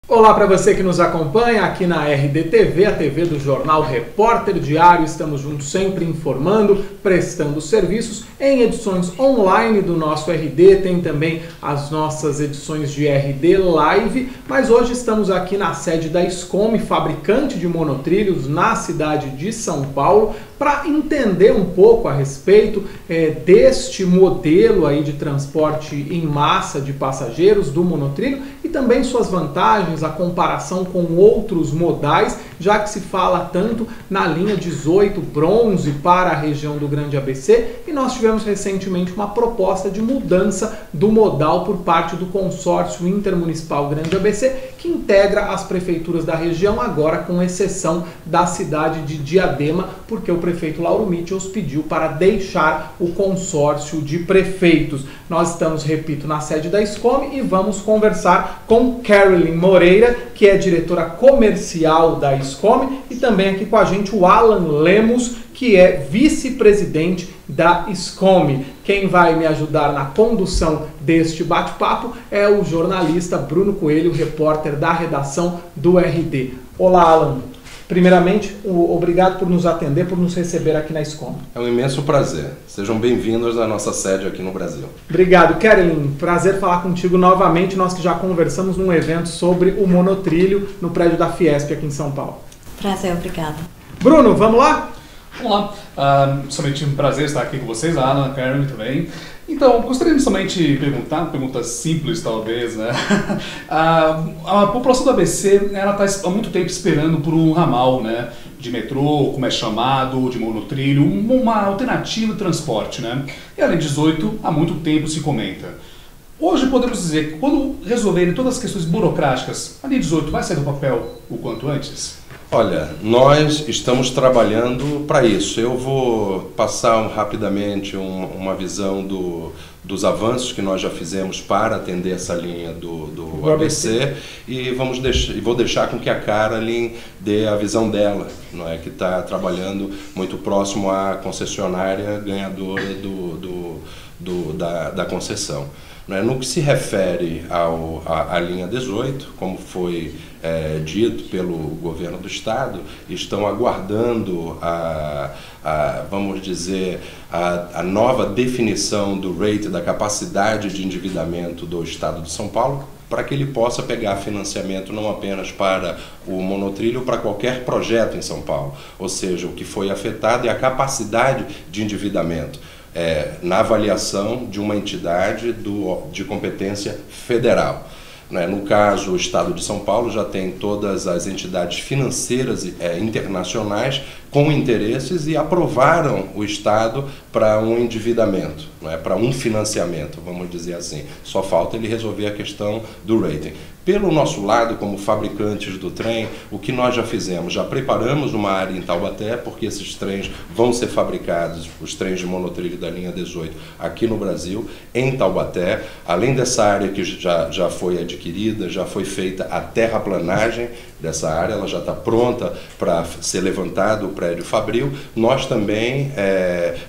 Olá para você que nos acompanha aqui na RDTV, a TV do Jornal Repórter Diário. Estamos juntos sempre informando, prestando serviços em edições online do nosso RD. Tem também as nossas edições de RD Live, mas hoje estamos aqui na sede da Scome, fabricante de monotrilhos na cidade de São Paulo, para entender um pouco a respeito deste modelo aí de transporte em massa de passageiros do monotrilho e também suas vantagens, a comparação com outros modais, já que se fala tanto na linha 18 bronze para a região do Grande ABC, e nós tivemos recentemente uma proposta de mudança do modal por parte do consórcio intermunicipal Grande ABC, que integra as prefeituras da região, agora com exceção da cidade de Diadema, porque o prefeito Lauro Mitchels pediu para deixar o consórcio de prefeitos. Nós estamos, repito, na sede da Scome e vamos conversar com Carolyn Moreira, que é diretora comercial da Scome, e também aqui com a gente o Alan Lemos, que é vice-presidente da Scome. Quem vai me ajudar na condução deste bate-papo é o jornalista Bruno Coelho, repórter da redação do RD. Olá, Alan. Primeiramente, obrigado por nos atender, por nos receber aqui na Scome. É um imenso prazer. Sejam bem-vindos à nossa sede aqui no Brasil. Obrigado, Carolyn. Prazer falar contigo novamente. Nós que já conversamos num evento sobre o monotrilho no prédio da Fiesp aqui em São Paulo. Prazer, obrigada. Bruno, vamos lá? Vamos lá. Somente um prazer estar aqui com vocês, a Ana, a Carolyn também. Então, gostaria de somente perguntar, uma pergunta simples talvez, né? A população do ABC, ela está há muito tempo esperando por um ramal, né? De metrô, como é chamado, de monotrilho, uma alternativa de transporte, né? E a Lei 18 há muito tempo se comenta. Hoje podemos dizer que quando resolverem todas as questões burocráticas, a Lei 18 vai sair do papel o quanto antes? Olha, nós estamos trabalhando para isso. Eu vou passar rapidamente uma visão dos avanços que nós já fizemos para atender essa linha do ABC e vou deixar com que a Carolyn dê a visão dela, não é, que está trabalhando muito próximo à concessionária ganhadora da concessão. No que se refere à linha 18, como foi dito pelo governo do estado, estão aguardando vamos dizer, a nova definição do rate, da capacidade de endividamento do estado de São Paulo, para que ele possa pegar financiamento não apenas para o monotrilho, para qualquer projeto em São Paulo. Ou seja, o que foi afetado é a capacidade de endividamento. Na avaliação de uma entidade de competência federal. No caso, o Estado de São Paulo já tem todas as entidades financeiras internacionais com interesses e aprovaram o Estado para um endividamento, para um financiamento, vamos dizer assim. Só falta ele resolver a questão do rating. Pelo nosso lado, como fabricantes do trem, o que nós já fizemos? Já preparamos uma área em Taubaté, porque esses trens vão ser fabricados, os trens de monotrilho da linha 18, aqui no Brasil, em Taubaté. Além dessa área que já foi adquirida, já foi feita a terraplanagem dessa área, ela já está pronta para ser levantado o prédio fabril. Nós também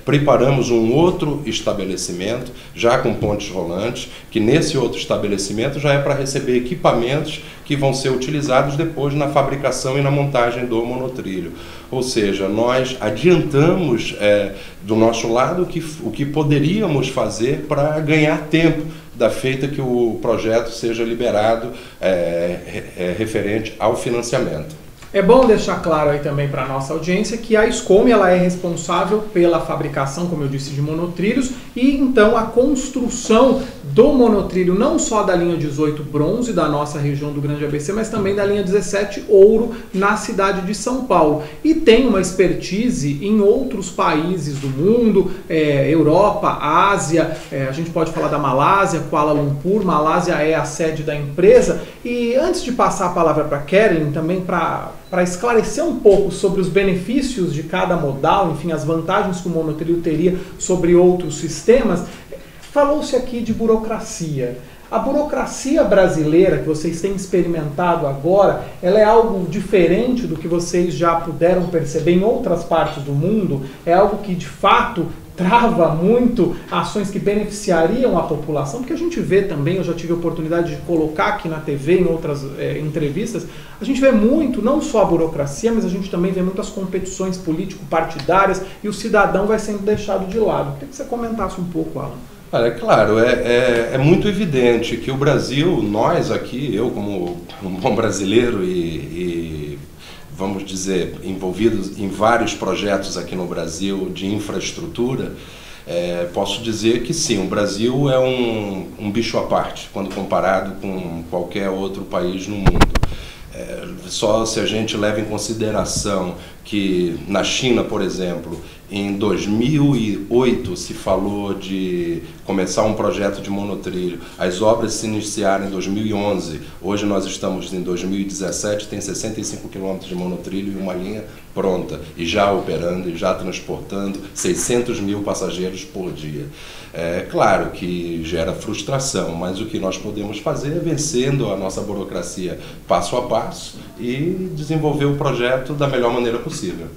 preparamos um outro estabelecimento, já com pontes rolantes, que nesse outro estabelecimento já é para receber equipamentos que vão ser utilizados depois na fabricação e na montagem do monotrilho. Ou seja, nós adiantamos do nosso lado o que poderíamos fazer para ganhar tempo da feita que o projeto seja liberado referente ao financiamento. É bom deixar claro aí também para a nossa audiência que a Scome ela é responsável pela fabricação, como eu disse, de monotrilhos e então a construção do monotrilho não só da linha 18 bronze da nossa região do Grande ABC, mas também da linha 17 ouro na cidade de São Paulo. E tem uma expertise em outros países do mundo, Europa, Ásia, a gente pode falar da Malásia, Kuala Lumpur. Malásia é a sede da empresa. E antes de passar a palavra para a Carolyn, também para esclarecer um pouco sobre os benefícios de cada modal, enfim, as vantagens que o monotrilho teria sobre outros sistemas, falou-se aqui de burocracia. A burocracia brasileira que vocês têm experimentado agora, ela é algo diferente do que vocês já puderam perceber em outras partes do mundo? É algo que de fato trava muito ações que beneficiariam a população? Porque a gente vê também, eu já tive a oportunidade de colocar aqui na TV, em outras entrevistas, a gente vê muito, não só a burocracia, mas a gente também vê muitas competições político-partidárias e o cidadão vai sendo deixado de lado. Queria que você comentasse um pouco, Alan. Olha, é claro, é muito evidente que o Brasil, nós aqui, eu como um bom brasileiro e vamos dizer, envolvidos em vários projetos aqui no Brasil de infraestrutura, posso dizer que sim, o Brasil é um bicho à parte quando comparado com qualquer outro país no mundo. Só se a gente leva em consideração que na China, por exemplo, em 2008 se falou de começar um projeto de monotrilho, as obras se iniciaram em 2011, hoje nós estamos em 2017, tem 65 quilômetros de monotrilho e uma linha pronta, e já operando, e já transportando 600 mil passageiros por dia. É claro que gera frustração, mas o que nós podemos fazer é vencendo a nossa burocracia passo a passo e desenvolver o projeto da melhor maneira possível.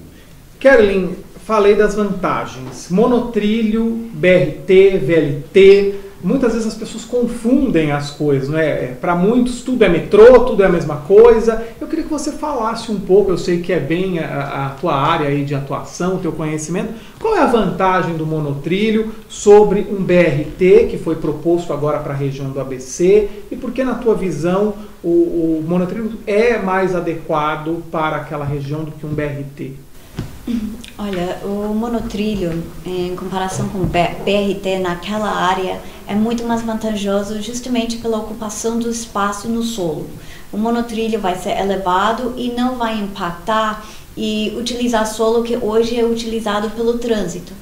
Kerlin, falei das vantagens. Monotrilho, BRT, VLT, muitas vezes as pessoas confundem as coisas, né? Para muitos tudo é metrô, tudo é a mesma coisa. Eu queria que você falasse um pouco, eu sei que é bem a tua área aí de atuação, o teu conhecimento. Qual é a vantagem do monotrilho sobre um BRT que foi proposto agora para a região do ABC e por que, na tua visão, o monotrilho é mais adequado para aquela região do que um BRT? Olha, o monotrilho, em comparação com o BRT naquela área, é muito mais vantajoso justamente pela ocupação do espaço no solo. O monotrilho vai ser elevado e não vai impactar e utilizar solo que hoje é utilizado pelo trânsito.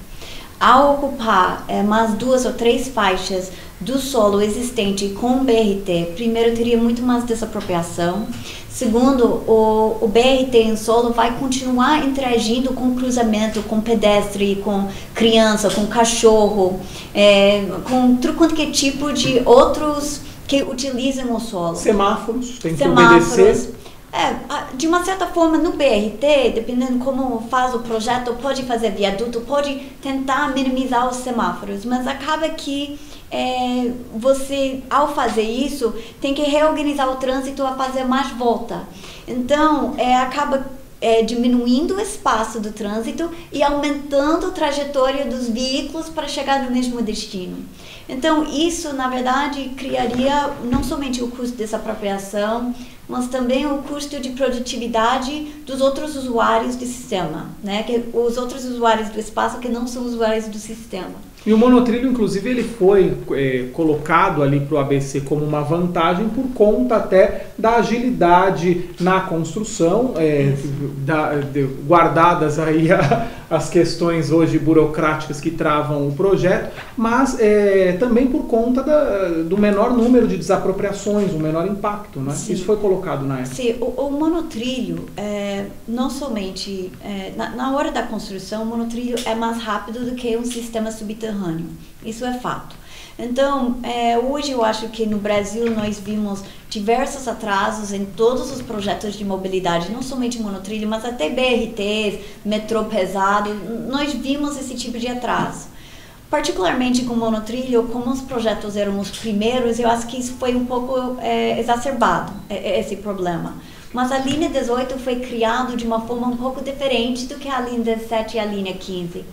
Ao ocupar mais 2 ou 3 faixas do solo existente com o BRT, primeiro teria muito mais desapropriação. Segundo, o BRT em solo vai continuar interagindo com cruzamento, com pedestre, com criança, com cachorro, com tudo quanto que é tipo de outros que utilizam o solo. Semáforos, tem que obedecer. De uma certa forma, no BRT, dependendo como faz o projeto, pode fazer viaduto, pode tentar minimizar os semáforos, mas acaba que você, ao fazer isso, tem que reorganizar o trânsito a fazer mais volta. Então, acaba diminuindo o espaço do trânsito e aumentando a trajetória dos veículos para chegar no mesmo destino. Então, isso, na verdade, criaria não somente o custo dessa apropriação, mas também o custo de produtividade dos outros usuários do sistema, né? Que os outros usuários do espaço que não são usuários do sistema. E o monotrilho, inclusive, ele foi colocado ali para o ABC como uma vantagem por conta até da agilidade na construção, guardadas aí as questões hoje burocráticas que travam o projeto, mas também por conta do menor número de desapropriações, o menor impacto, né? Isso foi colocado na época. Sim, o monotrilho, não somente, na hora da construção, o monotrilho é mais rápido do que um sistema subterrâneo. Isso é fato. Então, hoje eu acho que no Brasil nós vimos diversos atrasos em todos os projetos de mobilidade, não somente monotrilho, mas até BRTs, metrô pesado, nós vimos esse tipo de atraso. Particularmente com monotrilho, como os projetos eram os primeiros, eu acho que isso foi um pouco exacerbado, esse problema. Mas a linha 18 foi criada de uma forma um pouco diferente do que a linha 17 e a linha 15.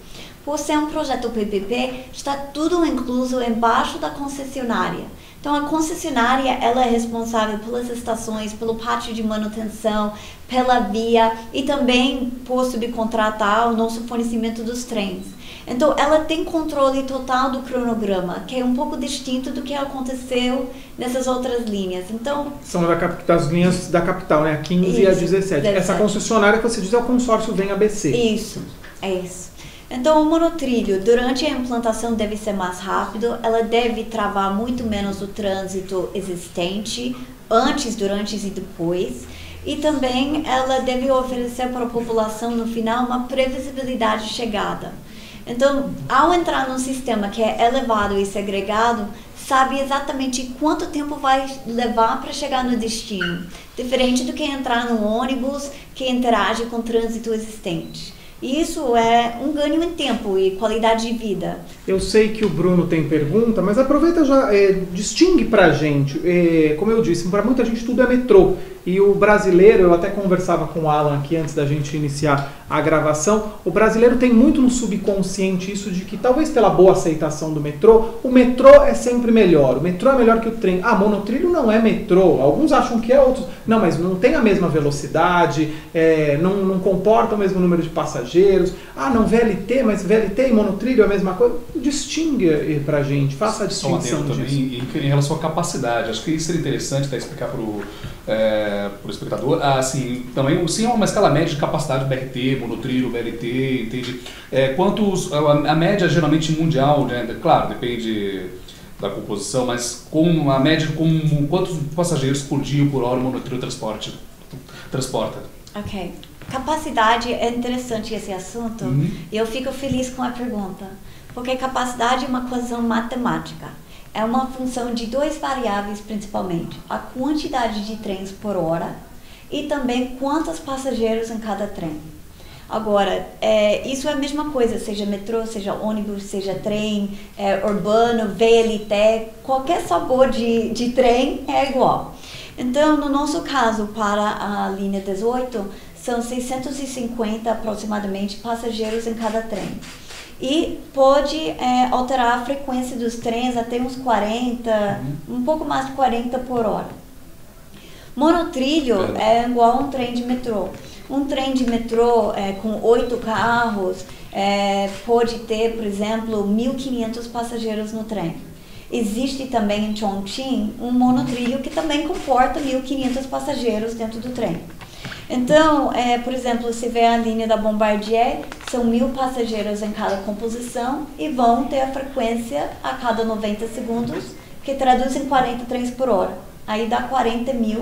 Por ser um projeto PPP, está tudo incluso embaixo da concessionária. Então, a concessionária ela é responsável pelas estações, pelo pátio de manutenção, pela via e também por subcontratar o nosso fornecimento dos trens. Então, ela tem controle total do cronograma, que é um pouco distinto do que aconteceu nessas outras linhas. Então, são das linhas da capital, né? A 15 e a 17. Essa concessionária que você diz é o consórcio Vem ABC. Isso, é isso. Então, o monotrilho, durante a implantação, deve ser mais rápido, ela deve travar muito menos o trânsito existente, antes, durante e depois. E também ela deve oferecer para a população, no final, uma previsibilidade de chegada. Então, ao entrar num sistema que é elevado e segregado, sabe exatamente quanto tempo vai levar para chegar no destino. Diferente do que entrar num ônibus que interage com o trânsito existente. E isso é um ganho em tempo e qualidade de vida. Eu sei que o Bruno tem pergunta, mas aproveita já, distingue pra gente. Como eu disse, para muita gente tudo é metrô. E o brasileiro, eu até conversava com o Alan aqui antes da gente iniciar a gravação, o brasileiro tem muito no subconsciente isso de que talvez pela boa aceitação do metrô, o metrô é sempre melhor. O metrô é melhor que o trem. Ah, monotrilho não é metrô. Alguns acham que é, outros... Não, mas não tem a mesma velocidade, não comporta o mesmo número de passageiros. Ah, não, VLT, mas VLT e monotrilho é a mesma coisa. Distingue pra gente, faça a distinção disso. Também em relação à capacidade. Acho que isso seria interessante até explicar para o espectador. Assim, também, sim, é uma escala média de capacidade do BRT, monotrilho, VLT, entende? Quantos, a média geralmente mundial, né? Claro, depende da composição, mas com a média, quantos passageiros por dia ou por hora o monotrilho transporta? Ok. Capacidade é interessante esse assunto, e eu fico feliz com a pergunta, porque capacidade é uma equação matemática. É uma função de duas variáveis principalmente, a quantidade de trens por hora e também quantos passageiros em cada trem. Agora, isso é a mesma coisa, seja metrô, seja ônibus, seja trem, urbano, VLT, qualquer sabor de trem é igual. Então, no nosso caso, para a linha 18, são 650 aproximadamente passageiros em cada trem. E pode alterar a frequência dos trens até uns 40, um pouco mais de 40 por hora. Monotrilho é igual a um trem de metrô. Um trem de metrô com 8 carros pode ter, por exemplo, 1.500 passageiros no trem. Existe também em Chongqing um monotrilho que também comporta 1.500 passageiros dentro do trem. Então, por exemplo, se vê a linha da Bombardier, são 1.000 passageiros em cada composição e vão ter a frequência a cada 90 segundos, que traduz em 40 trens por hora. Aí dá 40.000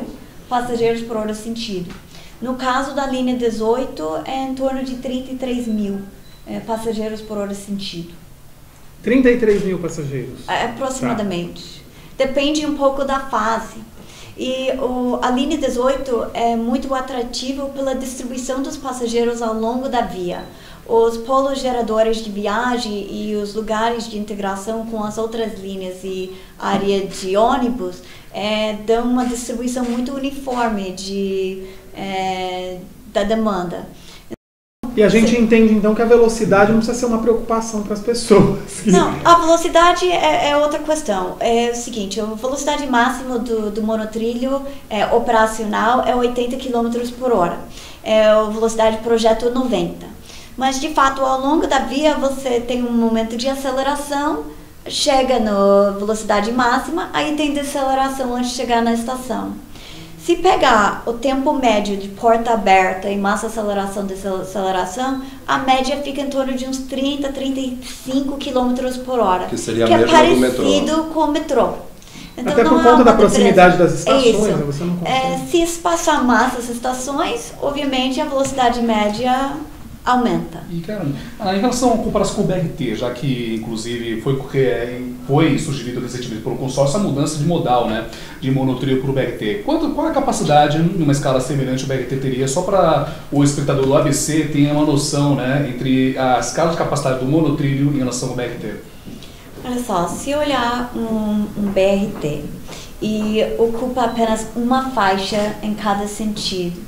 passageiros por hora sentido. No caso da linha 18, é em torno de 33.000 passageiros por hora sentido. 33.000 passageiros? Aproximadamente. Tá. Depende um pouco da fase. E a linha 18 é muito atrativa pela distribuição dos passageiros ao longo da via. Os polos geradores de viagem e os lugares de integração com as outras linhas e área de ônibus dão uma distribuição muito uniforme da demanda. E a gente entende então que a velocidade não precisa ser uma preocupação para as pessoas. Não, a velocidade é outra questão. É o seguinte, a velocidade máxima do monotrilho operacional é 80 km por hora. A velocidade projeto 90. Mas de fato, ao longo da via você tem um momento de aceleração, chega na velocidade máxima, aí tem deceleração antes de chegar na estação. Se pegar o tempo médio de porta aberta e massa aceleração e desaceleração, a média fica em torno de uns 30, 35 km por hora. Que seria que mesmo parecido do metrô. com o metrô. Então, até por conta da proximidade das estações, né? Você não consegue. Se espaçar mais as estações, obviamente a velocidade média aumenta. E, cara, em relação à comparação com o BRT, já que, inclusive, foi sugerido recentemente pelo consórcio a mudança de modal, né, de monotrilho para o BRT. Qual a capacidade, numa escala semelhante, o BRT teria, só para o espectador do ABC ter uma noção, né, entre a escala de capacidade do monotrilho em relação ao BRT? Olha só, se olhar um BRT e ocupa apenas uma faixa em cada sentido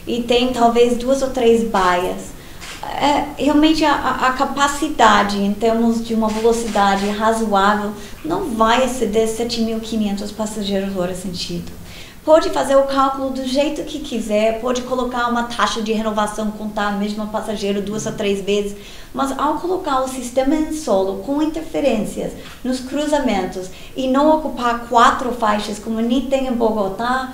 e tem talvez 2 ou 3 baias, realmente a capacidade em termos de uma velocidade razoável não vai exceder 7.500 passageiros hora sentido. Pode fazer o cálculo do jeito que quiser, pode colocar uma taxa de renovação, contar o mesmo passageiro 2 a 3 vezes, mas ao colocar o sistema em solo com interferências nos cruzamentos e não ocupar 4 faixas como nem tem em Bogotá,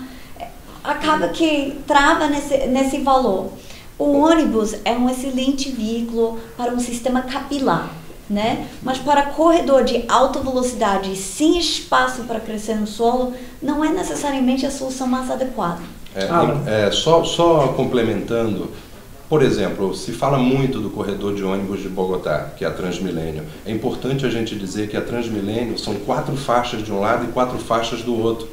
acaba que trava nesse valor. O ônibus é um excelente veículo para um sistema capilar, né? Mas para corredor de alta velocidade sem espaço para crescer no solo, não é necessariamente a solução mais adequada. Só complementando, por exemplo, se fala muito do corredor de ônibus de Bogotá, que é a Transmilênio. É importante a gente dizer que a Transmilênio são 4 faixas de um lado e 4 faixas do outro.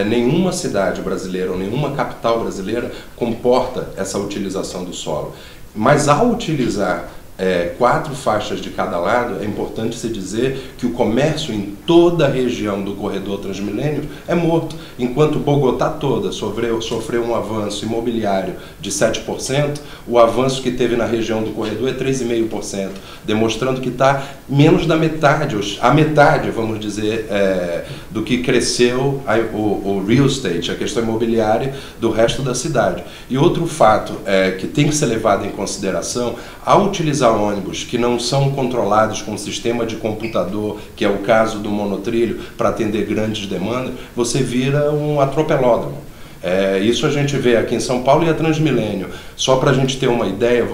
Nenhuma cidade brasileira ou nenhuma capital brasileira comporta essa utilização do solo. Mas ao utilizar 4 faixas de cada lado, é importante se dizer que o comércio em toda a região do corredor Transmilênio é morto, enquanto Bogotá toda sofreu um avanço imobiliário de 7%, o avanço que teve na região do corredor é 3,5%, demonstrando que está menos da metade, a metade, vamos dizer, do que cresceu o real estate, a questão imobiliária do resto da cidade. E outro fato que tem que ser levado em consideração, ao utilizar ônibus que não são controlados com um sistema de computador, que é o caso do monotrilho, para atender grandes demandas, você vira um atropelódromo. Isso a gente vê aqui em São Paulo e a Transmilênio. Só para a gente ter uma ideia,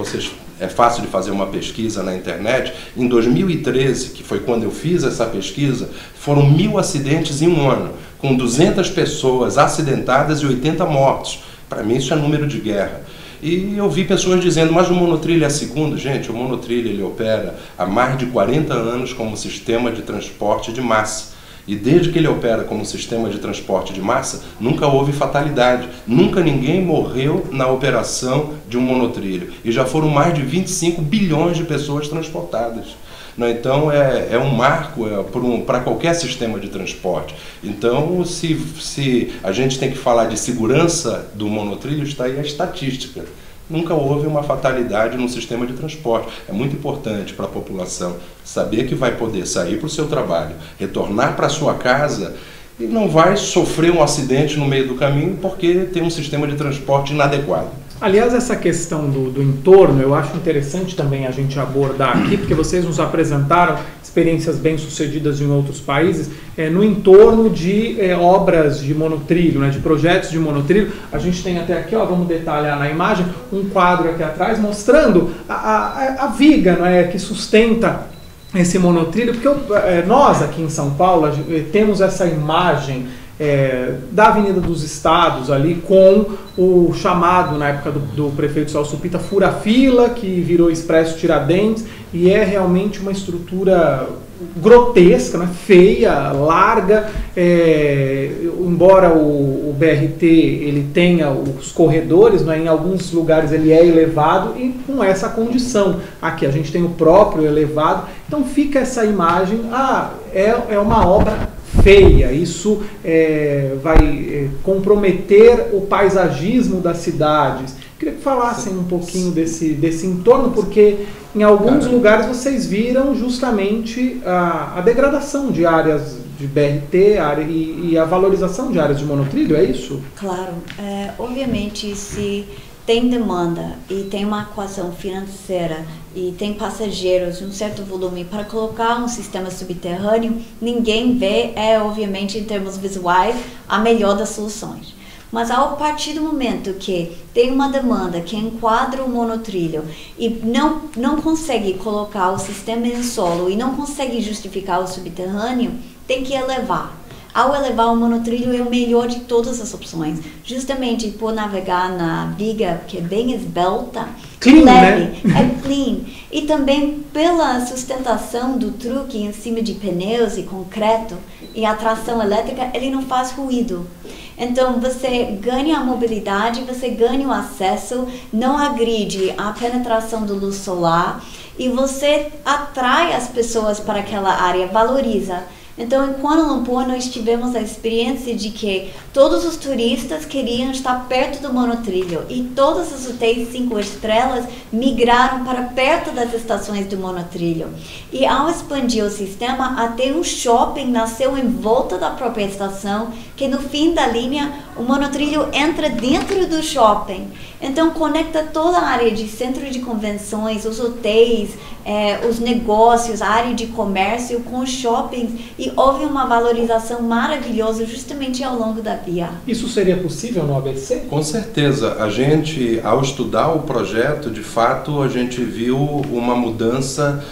é fácil de fazer uma pesquisa na internet. Em 2013, que foi quando eu fiz essa pesquisa, foram 1.000 acidentes em um ano, com 200 pessoas acidentadas e 80 mortos. Para mim isso é número de guerra. E eu vi pessoas dizendo, mas o monotrilho é segundo. Gente, o monotrilho ele opera há mais de 40 anos como sistema de transporte de massa. E desde que ele opera como sistema de transporte de massa, nunca houve fatalidade. Nunca ninguém morreu na operação de um monotrilho. E já foram mais de 25 bilhões de pessoas transportadas. Então é um marco para qualquer sistema de transporte. Então, se a gente tem que falar de segurança do monotrilho, está aí a estatística. Nunca houve uma fatalidade no sistema de transporte. É muito importante para a população saber que vai poder sair para o seu trabalho, retornar para a sua casa e não vai sofrer um acidente no meio do caminho porque tem um sistema de transporte inadequado. Aliás, essa questão do entorno, eu acho interessante também a gente abordar aqui, porque vocês nos apresentaram experiências bem-sucedidas em outros países, no entorno de obras de monotrilho, né, de projetos de monotrilho. A gente tem até aqui, vamos detalhar na imagem, um quadro aqui atrás mostrando a viga, né, que sustenta esse monotrilho, porque nós aqui em São Paulo temos essa imagem da Avenida dos Estados ali com o chamado, na época do prefeito Celso Pitta, fura-fila, que virou Expresso Tiradentes, e é realmente uma estrutura grotesca, né? Feia, larga, embora o BRT ele tenha os corredores, né? Em alguns lugares ele é elevado e com essa condição. Aqui a gente tem o próprio elevado, então fica essa imagem, é uma obra feia, isso vai comprometer o paisagismo das cidades. Queria que falassem um pouquinho desse entorno, porque em alguns lugares vocês viram justamente a degradação de áreas de BRT e a valorização de áreas de monotrilho, é isso? Claro, obviamente se tem demanda e tem uma equação financeira e tem passageiros de um certo volume para colocar um sistema subterrâneo, ninguém vê, obviamente em termos visuais, a melhor das soluções. Mas a partir do momento que tem uma demanda que enquadra o monotrilho e não consegue colocar o sistema em solo e não consegue justificar o subterrâneo, tem que elevar. Ao elevar o monotrilho é o melhor de todas as opções, justamente por navegar na viga que é bem esbelta, clean, leve, né? é clean, e também pela sustentação do truque em cima de pneus e concreto e a tração elétrica, ele não faz ruído. Então você ganha a mobilidade, você ganha o acesso, não agride a penetração da luz solar e você atrai as pessoas para aquela área, valoriza. Então, em Kuala Lumpur, nós tivemos a experiência de que todos os turistas queriam estar perto do monotrilho e todos os hotéis 5 estrelas migraram para perto das estações do monotrilho. E ao expandir o sistema, até um shopping nasceu em volta da própria estação, que no fim da linha, o monotrilho entra dentro do shopping. Então, conecta toda a área de centro de convenções, os hotéis, os negócios, a área de comércio com os shoppings, e houve uma valorização maravilhosa justamente ao longo da via. Isso seria possível no ABC? Com certeza. A gente, ao estudar o projeto, de fato, a gente viu uma mudança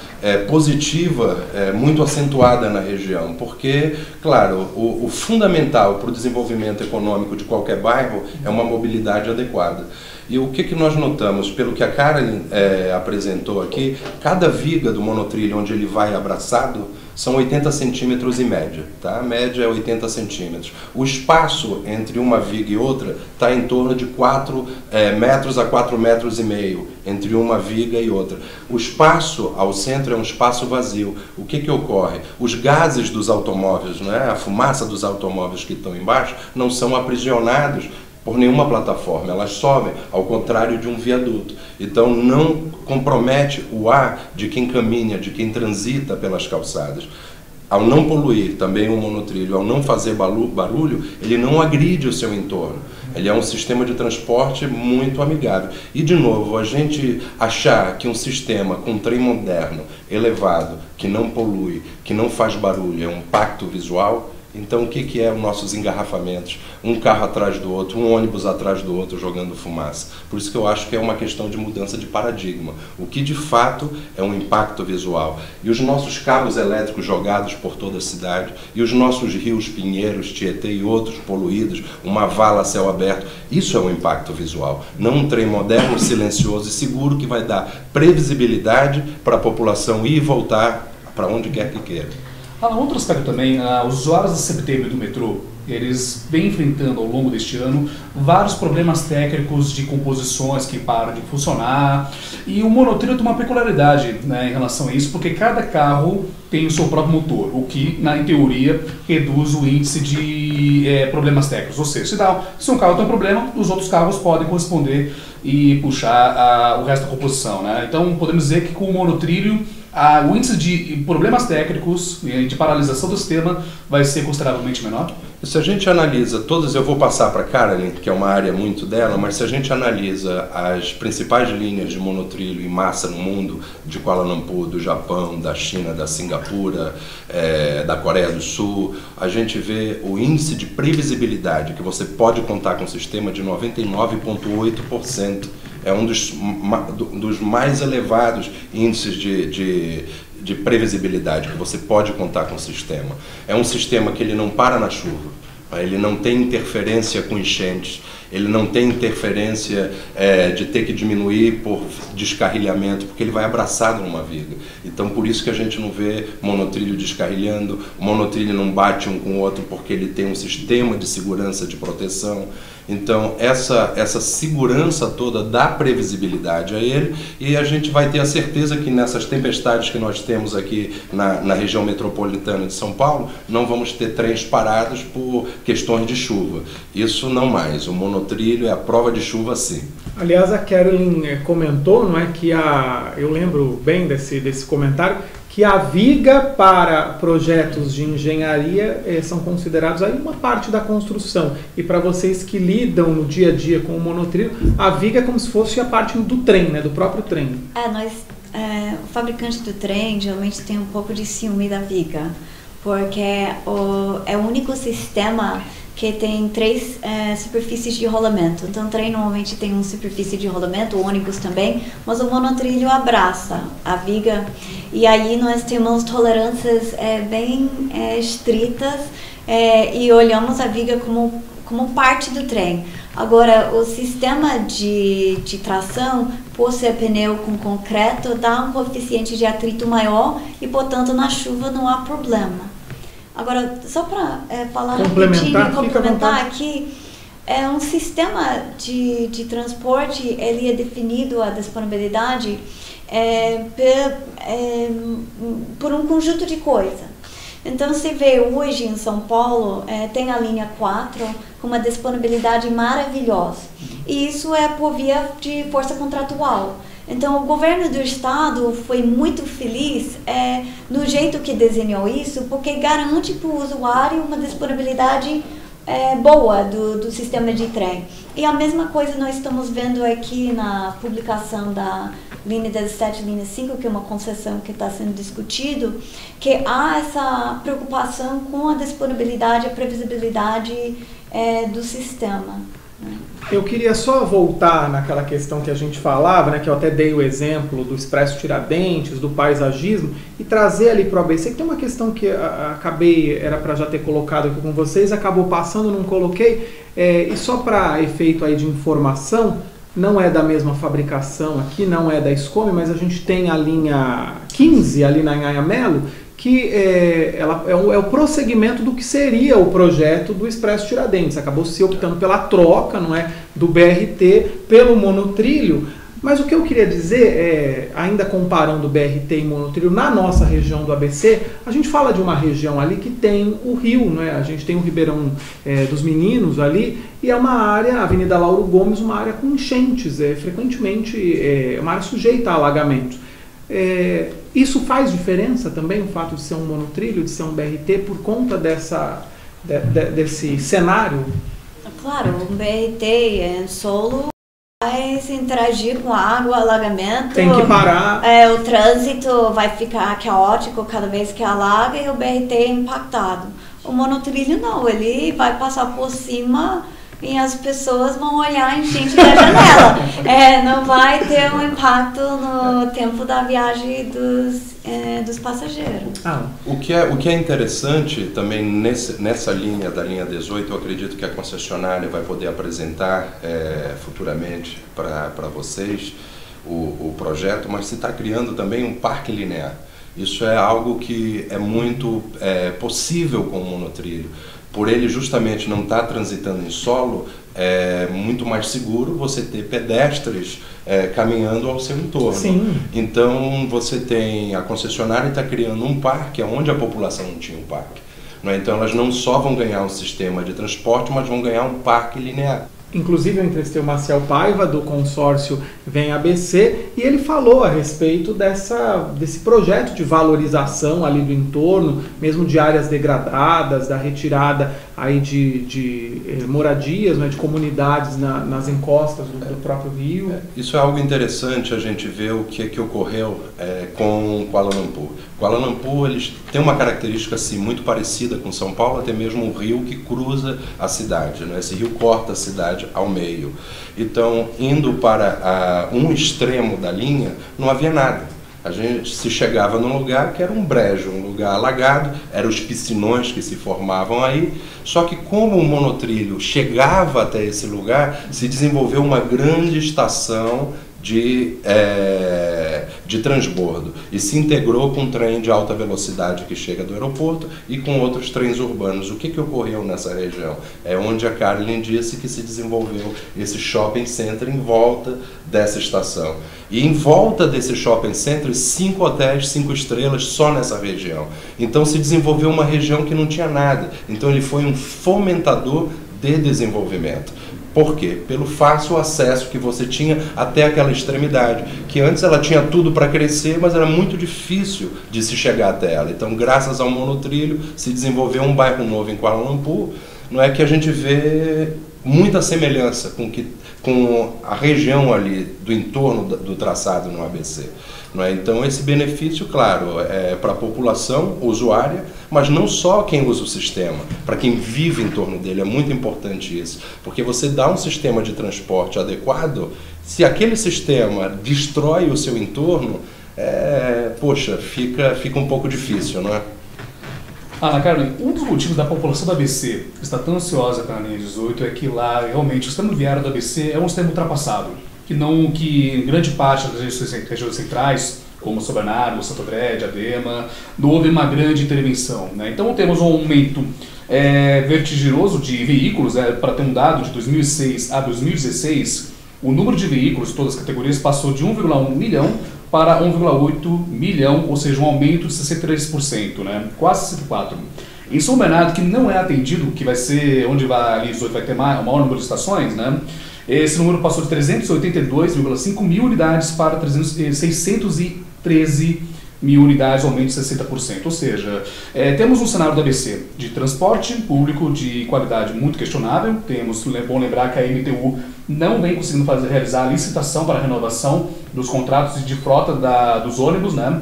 positiva, muito acentuada na região, porque, claro, o fundamental para o desenvolvimento econômico de qualquer bairro é uma mobilidade adequada. E o que nós notamos, pelo que a Karen apresentou aqui, cada viga do monotrilho onde ele vai abraçado são 80 centímetros em média, tá? A média é 80 centímetros. O espaço entre uma viga e outra está em torno de 4 metros a 4 metros e meio entre uma viga e outra. O espaço ao centro é um espaço vazio. O que ocorre? Os gases dos automóveis, né? A fumaça dos automóveis que estão embaixo, não são aprisionados por nenhuma plataforma, elas sobem, ao contrário de um viaduto. Então não compromete o ar de quem caminha, de quem transita pelas calçadas. Ao não poluir também o monotrilho, ao não fazer barulho, ele não agride o seu entorno. Ele é um sistema de transporte muito amigável. E, de novo, a gente achar que um sistema com um trem moderno, elevado, que não polui, que não faz barulho, é um impacto visual. Então, o que é os nossos engarrafamentos? Um carro atrás do outro, um ônibus atrás do outro jogando fumaça. Por isso que eu acho que é uma questão de mudança de paradigma. O que de fato é um impacto visual. E os nossos cabos elétricos jogados por toda a cidade, e os nossos rios, Pinheiros, Tietê e outros poluídos, uma vala a céu aberto, isso é um impacto visual. Não um trem moderno, silencioso e seguro que vai dar previsibilidade para a população ir e voltar para onde quer que queira. Outro aspecto também, os usuários da CPTM e do metrô, eles vêm enfrentando ao longo deste ano vários problemas técnicos de composições que param de funcionar, e o monotrilho tem uma peculiaridade, né, em relação a isso, porque cada carro tem o seu próprio motor, o que, em teoria, reduz o índice de problemas técnicos. Ou seja, se um carro tem um problema, os outros carros podem corresponder e puxar o resto da composição, né? Então, podemos dizer que com o monotrilho, o índice de problemas técnicos e de paralisação do sistema vai ser consideravelmente menor? Se a gente analisa todas, eu vou passar para a Carolyn, que é uma área muito dela, mas se a gente analisa as principais linhas de monotrilho em massa no mundo, de Kuala Lumpur, do Japão, da China, da Singapura, da Coreia do Sul, a gente vê o índice de previsibilidade, que você pode contar com um sistema de 99,8%. É um dos mais elevados índices de previsibilidade que você pode contar com o sistema. É um sistema que ele não para na chuva, ele não tem interferência com enchentes, ele não tem interferência de ter que diminuir por descarrilhamento, porque ele vai abraçado numa viga. Então, por isso que a gente não vê monotrilho descarrilhando, o monotrilho não bate um com o outro, porque ele tem um sistema de segurança, de proteção. Então, essa segurança toda dá previsibilidade a ele, e a gente vai ter a certeza que nessas tempestades que nós temos aqui na região metropolitana de São Paulo, não vamos ter trens parados por questões de chuva. Isso não mais. O monotrilho é a prova de chuva, sim. Aliás, a Carolyn comentou, não é, que eu lembro bem desse comentário, que a viga para projetos de engenharia são considerados aí uma parte da construção. E para vocês que lidam no dia a dia com o monotrilho, a viga é como se fosse a parte do trem, né, do próprio trem. O fabricante do trem geralmente tem um pouco de ciúme da viga, porque é o único sistema que tem 3 superfícies de rolamento. Então, o trem normalmente tem uma superfície de rolamento, o ônibus também, mas o monotrilho abraça a viga, e aí nós temos tolerâncias bem estritas, e olhamos a viga como parte do trem. Agora, o sistema de tração, por ser pneu com concreto, dá um coeficiente de atrito maior e, portanto, na chuva não há problema. Agora, só para falar rapidinho e complementar aqui, um sistema de transporte, ele é definido, a disponibilidade, por um conjunto de coisas. Então, se vê hoje em São Paulo, tem a linha 4 com uma disponibilidade maravilhosa. E isso é por via de força contratual. Então, o governo do estado foi muito feliz no jeito que desenhou isso, porque garante para o usuário uma disponibilidade boa do sistema de trem. E a mesma coisa nós estamos vendo aqui na publicação da linha 17, linha 5, que é uma concessão que está sendo discutido, que há essa preocupação com a disponibilidade, a previsibilidade do sistema. Eu queria só voltar naquela questão que a gente falava, né, que eu até dei o exemplo do Expresso Tiradentes, do paisagismo, e trazer ali para o ABC, que tem uma questão que era para já ter colocado aqui com vocês, acabou passando, não coloquei, e só para efeito aí de informação, não é da mesma fabricação aqui, não é da Escome, mas a gente tem a linha 15 ali na Anhanha Melo, que ela é o prosseguimento do que seria o projeto do Expresso Tiradentes. Acabou se optando pela troca, não é, do BRT pelo monotrilho. Mas o que eu queria dizer, ainda comparando o BRT e monotrilho, na nossa região do ABC, a gente fala de uma região ali que tem o rio, né? A gente tem o Ribeirão dos Meninos ali, e é uma área, a Avenida Lauro Gomes, uma área com enchentes, frequentemente uma área sujeita a alagamentos. Isso faz diferença também, o fato de ser um monotrilho, de ser um BRT, por conta desse cenário? Claro, o BRT em solo vai se interagir com água, alagamento. Tem que parar. O trânsito vai ficar caótico cada vez que alaga e o BRT é impactado. O monotrilho não, ele vai passar por cima e as pessoas vão olhar em frente da janela. Não vai ter um impacto no tempo da viagem dos passageiros. O que é interessante também nessa linha, da linha 18, eu acredito que a concessionária vai poder apresentar futuramente para vocês o projeto, mas se está criando também um parque linear. Isso é algo que é muito possível com o monotrilho. Por ele justamente não estar transitando em solo, é muito mais seguro você ter pedestres caminhando ao seu entorno. Sim. Então você tem, a concessionária está criando um parque onde a população não tinha um parque. Não é? Então elas não só vão ganhar um sistema de transporte, mas vão ganhar um parque linear. Inclusive eu entrevistei o Marcel Paiva, do consórcio Vem ABC, e ele falou a respeito desse projeto de valorização ali do entorno, mesmo de áreas degradadas, da retirada aí de moradias, né, de comunidades nas encostas do próprio rio. Isso é algo interessante a gente ver o que ocorreu com Kuala Lumpur. Kuala Lumpur eles têm uma característica assim, muito parecida com São Paulo, até mesmo um rio que cruza a cidade, né? Esse rio corta a cidade ao meio. Então, indo para um extremo da linha, não havia nada. A gente se chegava num lugar que era um brejo, um lugar alagado, eram os piscinões que se formavam aí, só que como o monotrilho chegava até esse lugar, se desenvolveu uma grande estação de transbordo e se integrou com um trem de alta velocidade que chega do aeroporto e com outros trens urbanos. O que ocorreu nessa região? É onde a Carolyn disse que se desenvolveu esse shopping center em volta dessa estação. E em volta desse shopping center, 5 hotéis, 5 estrelas só nessa região. Então se desenvolveu uma região que não tinha nada. Então ele foi um fomentador de desenvolvimento. Por quê? Pelo fácil acesso que você tinha até aquela extremidade, que antes ela tinha tudo para crescer, mas era muito difícil de se chegar até ela. Então, graças ao monotrilho, se desenvolveu um bairro novo em Kuala Lumpur, não é que a gente vê muita semelhança com a região ali do entorno do traçado no ABC. Não é? Então esse benefício, claro, é para a população usuária, mas não só quem usa o sistema, para quem vive em torno dele, é muito importante isso, porque você dá um sistema de transporte adequado, se aquele sistema destrói o seu entorno, poxa, fica um pouco difícil, não é? Ana Carolyn, um dos motivos da população do ABC estar tão ansiosa pela linha 18 é que lá realmente o sistema viário do ABC é um sistema ultrapassado, que em grande parte das regiões centrais, como São Bernardo, Santo André, Diadema, não houve uma grande intervenção, né? Então temos um aumento vertiginoso de veículos, para ter um dado de 2006 a 2016, o número de veículos de todas as categorias passou de 1,1 milhão para 1,8 milhão, ou seja, um aumento de 63%, né? Quase 64%. Em São Bernardo, que não é atendido, que vai ser onde a linha 18 vai ter o maior número de estações, né? Esse número passou de 382,5 mil unidades para 613 mil unidades, aumento de 60%. Ou seja, temos um cenário do ABC de transporte público de qualidade muito questionável. Bom lembrar que a MTU não vem conseguindo realizar a licitação para a renovação dos contratos de frota dos ônibus, né?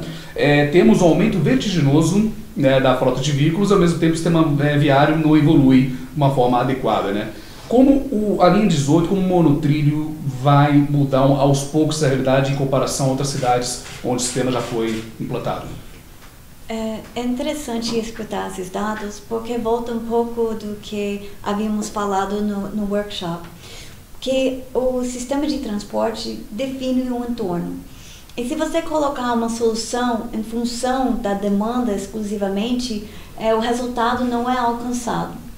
Temos um aumento vertiginoso, né, da frota de veículos, ao mesmo tempo o sistema viário não evolui de uma forma adequada, né? Como a linha 18, como monotrilho, vai mudar aos poucos a realidade em comparação a outras cidades onde o sistema já foi implantado? É interessante escutar esses dados, porque volta um pouco do que havíamos falado no workshop, que o sistema de transporte define um entorno. E se você colocar uma solução em função da demanda exclusivamente, o resultado não é alcançado.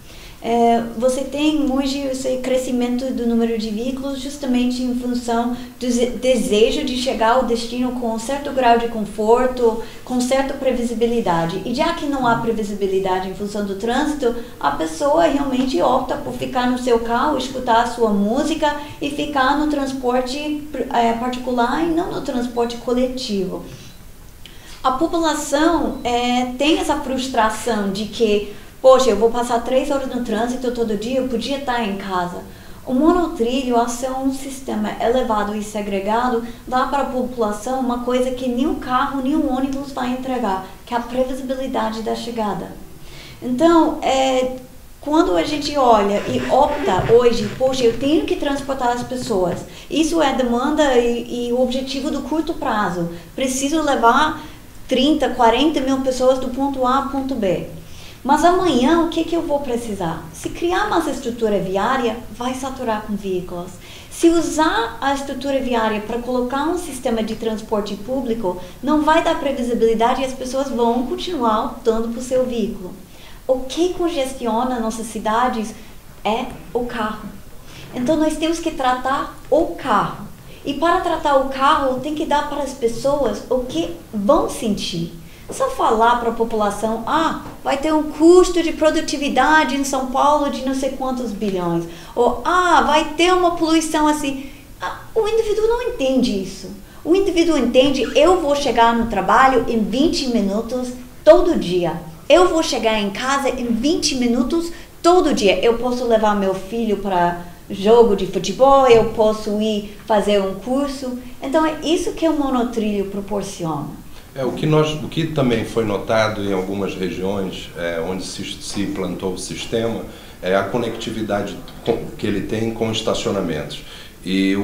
Você tem hoje esse crescimento do número de veículos justamente em função do desejo de chegar ao destino com um certo grau de conforto, com certa previsibilidade. E já que não há previsibilidade em função do trânsito, a pessoa realmente opta por ficar no seu carro, escutar a sua música e ficar no transporte particular e não no transporte coletivo. A população tem essa frustração de que, poxa, eu vou passar 3 horas no trânsito todo dia, eu podia estar em casa. O monotrilho, ao ser um sistema elevado e segregado, dá para a população uma coisa que nem um carro, nem um ônibus vai entregar, que é a previsibilidade da chegada. Então, quando a gente olha e opta hoje, poxa, eu tenho que transportar as pessoas, isso é demanda e o objetivo do curto prazo. Preciso levar 30, 40 mil pessoas do ponto A ao ponto B. Mas amanhã, o que eu vou precisar? Se criar mais estrutura viária, vai saturar com veículos. Se usar a estrutura viária para colocar um sistema de transporte público, não vai dar previsibilidade e as pessoas vão continuar optando por seu veículo. O que congestiona nossas cidades é o carro. Então, nós temos que tratar o carro. E para tratar o carro, tem que dar para as pessoas o que vão sentir. Só falar para a população, vai ter um custo de produtividade em São Paulo de não sei quantos bilhões. Ou, vai ter uma poluição assim. O indivíduo não entende isso. O indivíduo entende, eu vou chegar no trabalho em 20 minutos todo dia. Eu vou chegar em casa em 20 minutos todo dia. Eu posso levar meu filho para jogo de futebol, eu posso ir fazer um curso. Então, é isso que o monotrilho proporciona. O que também foi notado em algumas regiões onde se implantou o sistema é a conectividade que ele tem com estacionamentos. E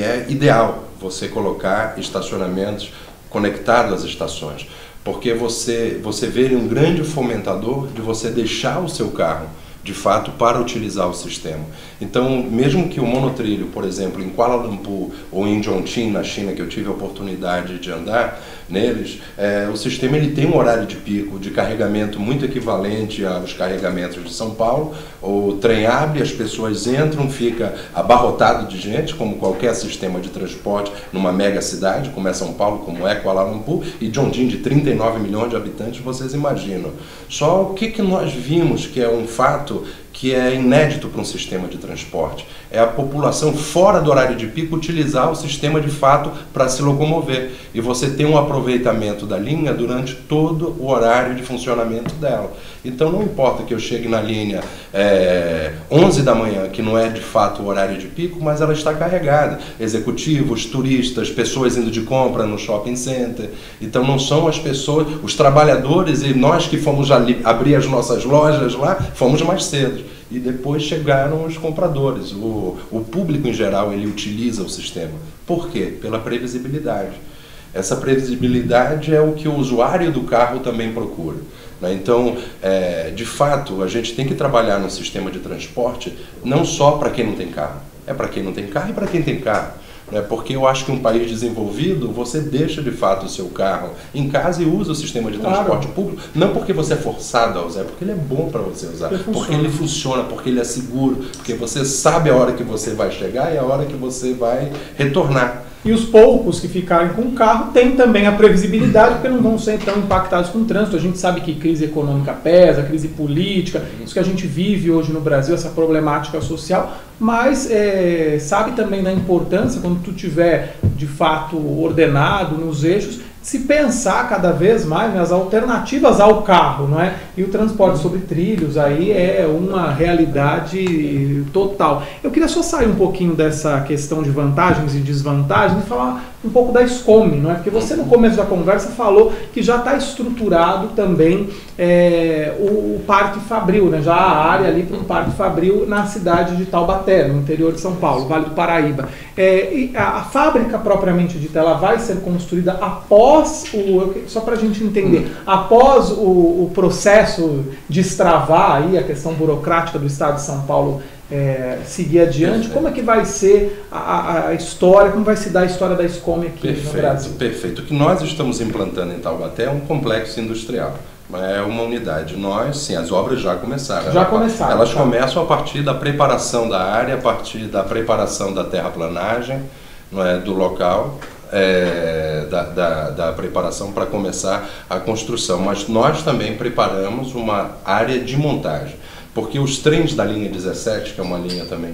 é ideal você colocar estacionamentos conectados às estações, porque você vê um grande fomentador de você deixar o seu carro de fato, para utilizar o sistema. Então, mesmo que o monotrilho, por exemplo, em Kuala Lumpur ou em Chongqing, na China, que eu tive a oportunidade de andar neles, o sistema ele tem um horário de pico de carregamento muito equivalente aos carregamentos de São Paulo. O trem abre, as pessoas entram, fica abarrotado de gente, como qualquer sistema de transporte numa mega cidade, como é São Paulo, como é Kuala Lumpur, e Chongqing, de 39 milhões de habitantes, vocês imaginam. Só o que nós vimos, que é um fato que é inédito para um sistema de transporte, é a população fora do horário de pico utilizar o sistema de fato para se locomover. E você tem um aproveitamento da linha durante todo o horário de funcionamento dela. Então não importa que eu chegue na linha 11 da manhã, que não é de fato o horário de pico, mas ela está carregada. Executivos, turistas, pessoas indo de compra no shopping center. Então não são as pessoas, os trabalhadores e nós que fomos abrir as nossas lojas lá, fomos mais cedo. E depois chegaram os compradores. O público em geral ele utiliza o sistema. Por quê? Pela previsibilidade. Essa previsibilidade é o que o usuário do carro também procura. Então, de fato, a gente tem que trabalhar no sistema de transporte não só para quem não tem carro. É para quem não tem carro e para quem tem carro. Porque eu acho que um país desenvolvido, você deixa de fato o seu carro em casa e usa o sistema de transporte público, não porque você é forçado a usar, é porque ele é bom para você usar, porque ele funciona, porque ele é seguro, porque você sabe a hora que você vai chegar e a hora que você vai retornar. E os poucos que ficarem com o carro têm também a previsibilidade, porque não vão ser tão impactados com o trânsito. A gente sabe que crise econômica pesa, crise política, isso que a gente vive hoje no Brasil, essa problemática social, mas sabe também da importância, quando tu tiver de fato ordenado nos eixos, se pensar cada vez mais nas alternativas ao carro, não é? E o transporte sobre trilhos aí é uma realidade total. Eu queria só sair um pouquinho dessa questão de vantagens e desvantagens e falar um pouco da SCOME, não é? Porque você no começo da conversa falou que já está estruturado também o Parque Fabril, né? Já há área ali para o Parque Fabril na cidade de Taubaté, no interior de São Paulo, Vale do Paraíba. E a fábrica propriamente dita, ela vai ser construída após só para a gente entender, após o processo de destravar aí a questão burocrática do Estado de São Paulo seguir adiante. Como é que vai ser a história, como vai se dar a história da Escome aqui no Brasil? Perfeito. O que nós estamos implantando em Taubaté é um complexo industrial. É uma unidade. As obras já começaram. Elas começam a partir da preparação da área, a partir da preparação da terraplanagem, do local, da preparação para começar a construção. Mas nós também preparamos uma área de montagem, porque os trens da linha 17, que é uma linha também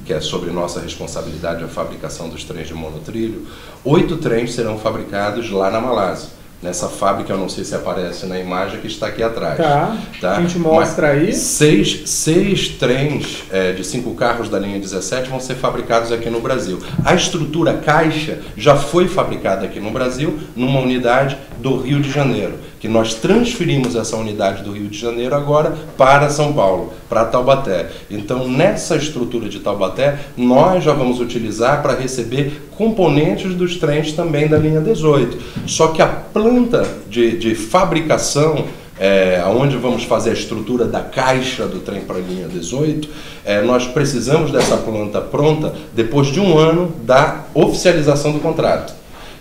que é sobre nossa responsabilidade a fabricação dos trens de monotrilho, 8 trens serão fabricados lá na Malásia. Nessa fábrica, eu não sei se aparece na imagem, que está aqui atrás. Tá? A gente mostra aí. 6 trens de 5 carros da linha 17 vão ser fabricados aqui no Brasil. A estrutura caixa já foi fabricada aqui no Brasil, numa unidade do Rio de Janeiro, que nós transferimos essa unidade do Rio de Janeiro agora para São Paulo, para Taubaté. Então, nessa estrutura de Taubaté, nós já vamos utilizar para receber componentes dos trens também da linha 18. Só que a planta de fabricação, onde vamos fazer a estrutura da caixa do trem para a linha 18, nós precisamos dessa planta pronta depois de 1 ano da oficialização do contrato.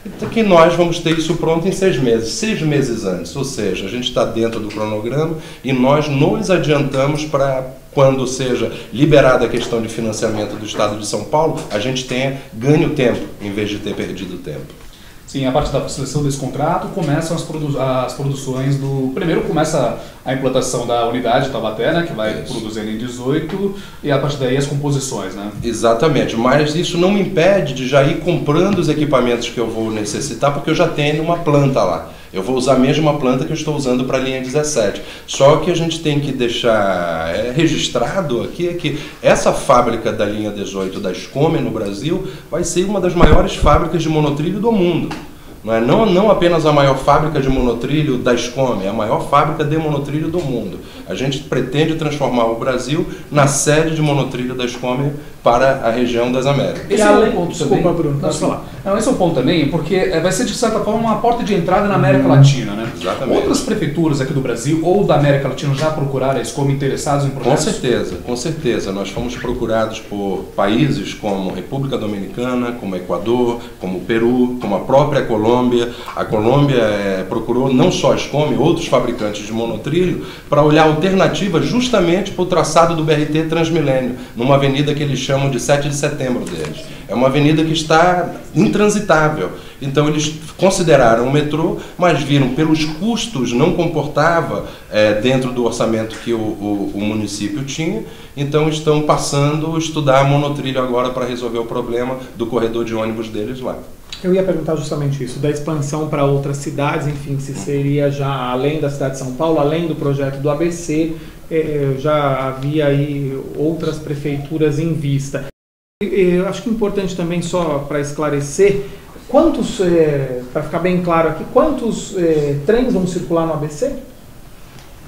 Então, que nós vamos ter isso pronto em 6 meses, 6 meses antes, ou seja, a gente está dentro do cronograma e nós nos adiantamos para, quando seja liberada a questão de financiamento do Estado de São Paulo, a gente tenha ganho tempo, em vez de ter perdido tempo. Sim, a partir da seleção desse contrato começam as produções do... Primeiro começa a implantação da unidade Taubaté, né, que vai produzir em 18, e a partir daí as composições, né? Exatamente, mas isso não me impede de já ir comprando os equipamentos que eu vou necessitar, porque eu já tenho uma planta lá. Eu vou usar a mesma planta que eu estou usando para a linha 17. Só que a gente tem que deixar registrado aqui que essa fábrica da linha 18 da Escome no Brasil vai ser uma das maiores fábricas de monotrilho do mundo. Não apenas a maior fábrica de monotrilho da Escome, é a maior fábrica de monotrilho do mundo. A gente pretende transformar o Brasil na sede de monotrilho da Escome para a região das Américas. Esse é um ponto também. Desculpa, Bruno, posso falar? Esse é um ponto também, porque vai ser, de certa forma, uma porta de entrada na América Latina, né? Exatamente. Outras prefeituras aqui do Brasil ou da América Latina já procuraram a Escome interessados em projetos? Com certeza. Nós fomos procurados por países como República Dominicana, como Equador, como Peru, como a própria Colômbia. A Colômbia procurou não só a Escome, outros fabricantes de monotrilho, para olhar alternativas justamente para o traçado do BRT Transmilênio, numa avenida que eles chamam de 7 de setembro deles. É uma avenida que está intransitável. Então eles consideraram o metrô, mas viram pelos custos não comportava dentro do orçamento que o município tinha. Então estão passando a estudar monotrilho agora para resolver o problema do corredor de ônibus deles lá. Eu ia perguntar justamente isso, da expansão para outras cidades, enfim, se seria já além da cidade de São Paulo, além do projeto do ABC, já havia aí outras prefeituras em vista. Eu acho que é importante também, só para esclarecer, quantos, para ficar bem claro aqui, quantos trens vão circular no ABC?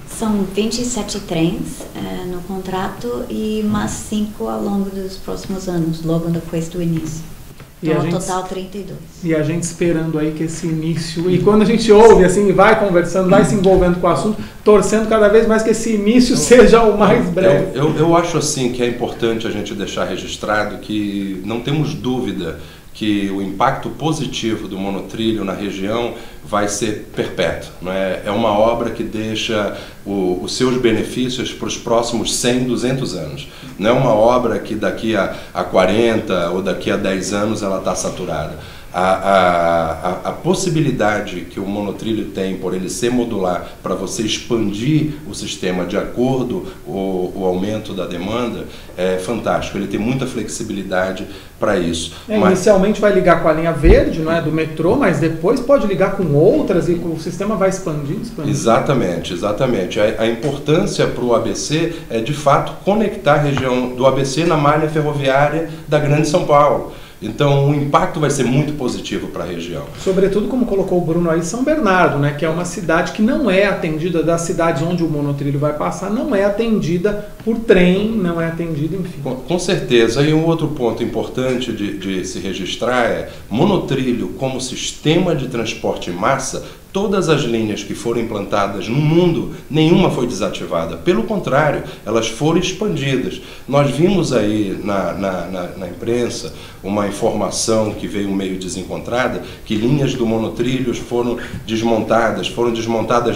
São 27 trens no contrato e mais 5 ao longo dos próximos anos, logo depois do início. Então, total 32. E a gente esperando aí que esse início... E quando a gente ouve, assim, vai conversando, vai se envolvendo com o assunto, torcendo cada vez mais que esse início seja o mais breve. Eu acho, assim, que é importante a gente deixar registrado que não temos dúvida que o impacto positivo do monotrilho na região vai ser perpétuo. Não é? É uma obra que deixa os seus benefícios para os próximos 100, 200 anos. Não é uma obra que daqui a 40 ou daqui a 10 anos ela está saturada. A possibilidade que o monotrilho tem por ele ser modular para você expandir o sistema de acordo com o aumento da demanda é fantástico. Ele tem muita flexibilidade para isso. Inicialmente vai ligar com a linha verde, não é, do metrô, mas depois pode ligar com outras e o sistema vai expandindo. Exatamente. A importância para o ABC é de fato conectar a região do ABC na malha ferroviária da Grande São Paulo. Então o impacto vai ser muito positivo para a região. Sobretudo, como colocou o Bruno aí, São Bernardo, né, que é uma cidade que não é atendida, das cidades onde o monotrilho vai passar, não é atendida por trem, não é atendida, enfim. Com certeza. E um outro ponto importante de se registrar é monotrilho como sistema de transporte em massa. Todas as linhas que foram implantadas no mundo, nenhuma foi desativada. Pelo contrário, elas foram expandidas. Nós vimos aí na imprensa uma informação que veio meio desencontrada, que linhas do monotrilho foram desmontadas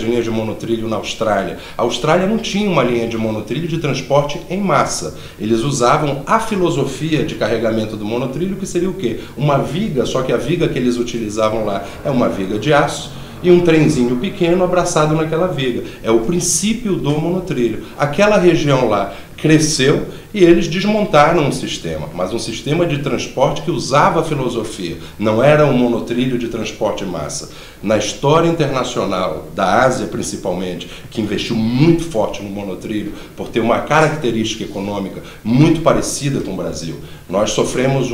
linhas de monotrilho na Austrália. A Austrália não tinha uma linha de monotrilho de transporte em massa. Eles usavam a filosofia de carregamento do monotrilho, que seria o quê? Uma viga, só que a viga que eles utilizavam lá é uma viga de aço, e um trenzinho pequeno abraçado naquela viga. É o princípio do monotrilho. Aquela região lá cresceu e eles desmontaram um sistema, mas um sistema de transporte que usava a filosofia, não era um monotrilho de transporte em massa. Na história internacional, da Ásia principalmente, que investiu muito forte no monotrilho, por ter uma característica econômica muito parecida com o Brasil, nós sofremos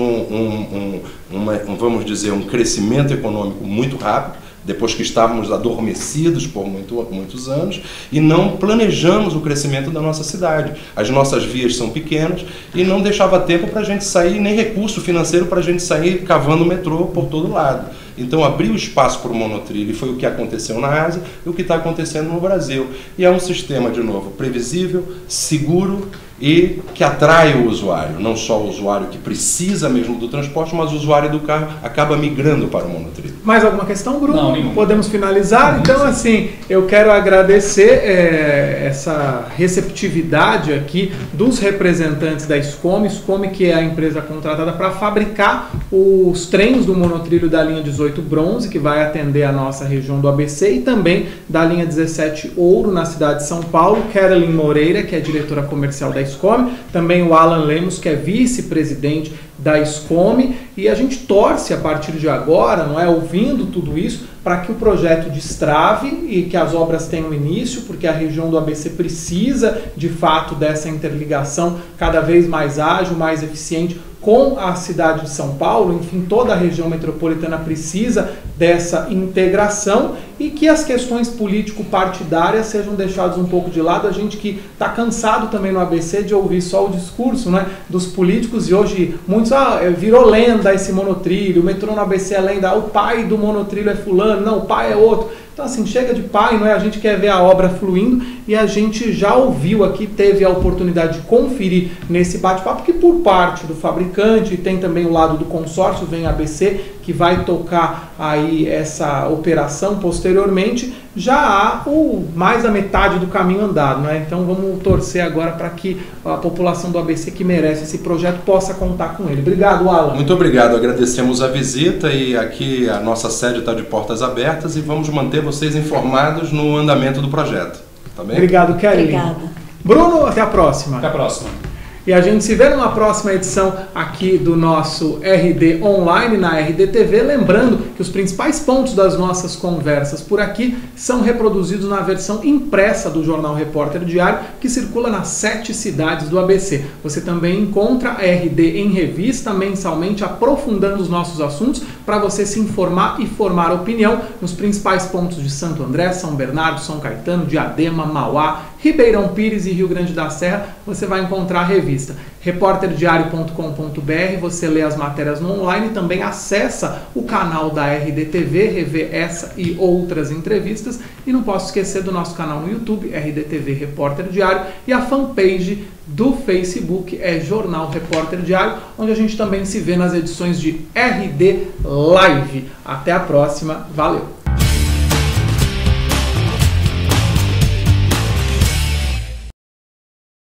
vamos dizer, um crescimento econômico muito rápido, depois que estávamos adormecidos por muitos anos, e não planejamos o crescimento da nossa cidade. As nossas vias são pequenas e não deixava tempo para a gente sair, nem recurso financeiro para a gente sair cavando o metrô por todo lado. Então abriu espaço para o monotrilho, e foi o que aconteceu na Ásia e o que está acontecendo no Brasil. E é um sistema, de novo, previsível, seguro e que atrai o usuário. Não só o usuário que precisa mesmo do transporte, mas o usuário do carro acaba migrando para o monotrilho. Mais alguma questão, Bruno? Não, nenhuma. Podemos finalizar? Então, assim, eu quero agradecer essa receptividade aqui dos representantes da SCOME, que é a empresa contratada para fabricar os trens do monotrilho da linha 18 Bronze, que vai atender a nossa região do ABC, e também da linha 17 Ouro, na cidade de São Paulo. Carolyn Moreira, que é diretora comercial da SCOME, também o Alan Lemos, que é vice-presidente da SCOME, e a gente torce a partir de agora, não é, ouvindo tudo isso, para que o projeto destrave e que as obras tenham início, porque a região do ABC precisa, de fato, dessa interligação cada vez mais ágil, mais eficiente com a cidade de São Paulo. Enfim, toda a região metropolitana precisa dessa integração, e que as questões político-partidárias sejam deixadas um pouco de lado. A gente que está cansado também no ABC de ouvir só o discurso, né, dos políticos, e hoje muitos, virou lenda esse monotrilho, o metrô no ABC é lenda, o pai do monotrilho é fulano, não, o pai é outro. Então, assim, chega de pai, não é? A gente quer ver a obra fluindo, e a gente já ouviu aqui, teve a oportunidade de conferir nesse bate-papo que, por parte do fabricante, e tem também o lado do consórcio Vem ABC, que vai tocar aí essa operação posteriormente, já há mais da metade do caminho andado, né? Então vamos torcer agora para que a população do ABC, que merece esse projeto, possa contar com ele. Obrigado, Alan. Muito obrigado, agradecemos a visita, e aqui a nossa sede está de portas abertas e vamos manter vocês informados no andamento do projeto. Tá bem? Obrigado, Kelly. Obrigada. Bruno, até a próxima. Até a próxima. E a gente se vê numa próxima edição aqui do nosso RD Online na RDTV. Lembrando que os principais pontos das nossas conversas por aqui são reproduzidos na versão impressa do Jornal Repórter Diário, que circula nas 7 cidades do ABC. Você também encontra a RD em revista mensalmente, aprofundando os nossos assuntos, para você se informar e formar opinião nos principais pontos de Santo André, São Bernardo, São Caetano, Diadema, Mauá, Ribeirão Pires e Rio Grande da Serra. Você vai encontrar a revista repórterdiario.com.br, você lê as matérias no online e também acessa o canal da RDTV, revê essa e outras entrevistas. E não posso esquecer do nosso canal no YouTube, RDTV Repórter Diário, e a fanpage do Facebook é Jornal Repórter Diário, onde a gente também se vê nas edições de RD Live. Até a próxima, valeu!